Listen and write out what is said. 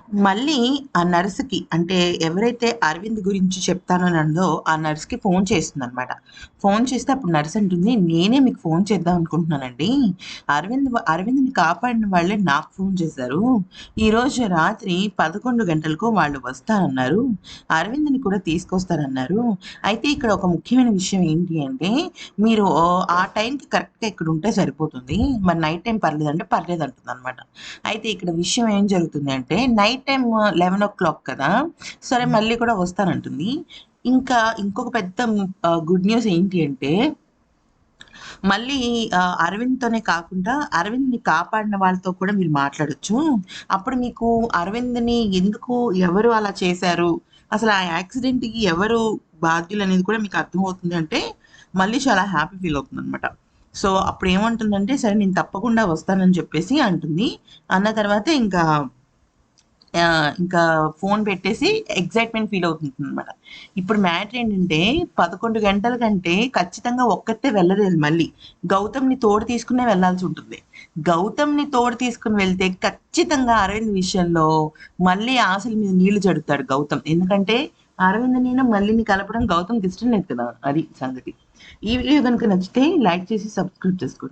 మళ్ళీ ఆ నర్స్‌కి అంటే ఎవరైతే అరవింద్ గురించి చెప్తానని అందో ఆ నర్స్‌కి ఫోన్ చేస్తుందనమాట. ఫోన్ చేస్తే అప్పుడు నర్స్ అంటుంది, "నేనే మీకు ఫోన్ చేద్దాం అనుకుంటున్నానండి. అరవింద్‌ని కాపాడిన వాళ్ళే నాకు ఫోన్ చేశారు. ఈరోజు రాత్రి 11 గంటలకు వాళ్ళు వస్తానన్నారు. అరవింద్‌ని కూడా తీసుకొస్తానన్నారు. అయితే ఇక్కడ ఒక ముఖ్యమైన విషయం ఏంటి అంటే మీరు ఆ టైంకి కరెక్ట్‌గా ఇక్కడ ఉంటే సరిపోతుంది. మరి నైట్ టైమ్ పర్లేదంటే పర్లేదంటుందనమాట. అయితే ఇక్కడ విషయం ఏం జరుగుతుంది అంటే నైట్ టైమ్ 11:00 కదా! సరే మళ్ళీ కూడా వస్తానంటుంది. ఇంకా ఇంకొక పెద్ద గుడ్ న్యూస్ ఏంటి అంటే మళ్ళీ అరవింద్‌తోనే కాకుండా అరవింద్‌ని కాపాడిన వాళ్ళతో కూడా మీరు మాట్లాడొచ్చు. అప్పుడు మీకు అరవింద్‌ని ఎందుకు ఎవరు అలా చేశారు? అసలు ఆ యాక్సిడెంట్‌కి ఎవరు బాధ్యులనేది కూడా మీకు అర్థమవుతుంది అంటే మళ్ళీ చాలా హ్యాపీ ఫీల్ అవుతుందనమాట. సో, అప్పుడేమంటుందంటే సరే నేను తప్పకుండా వస్తానని చెప్పేసి అంటుంది. అన్న తర్వాత ఇంకా ఫోన్ పెట్టేసి ఎక్సైట్‌మెంట్ ఫీల్ అవుతుందనమాట. ఇప్పుడు మ్యాటర్ ఏంటంటే 11 గంటల కంటే ఖచ్చితంగా ఒక్కతే వెళ్ళలేదు మళ్ళీ. గౌతమ్‌ని తోడు తీసుకునే వెళ్ళాల్సుంటుంది. గౌతమ్‌ని తోడు తీసుకొని వెళ్తే ఖచ్చితంగా అరవింద్ విషయంలో మళ్ళీ ఆశల మీద నీళ్లు జడుతాడు గౌతమ్. ఎందుకంటే అరవింద్‌నిను, మల్లిని కలపడం గౌతమ్‌కి ఇష్టం లేదు కదా! అది సంగతి. ఈ వీడియో గనుక నచ్చితే లైక్ చేసి సబ్స్క్రైబ్ చేసుకోండి.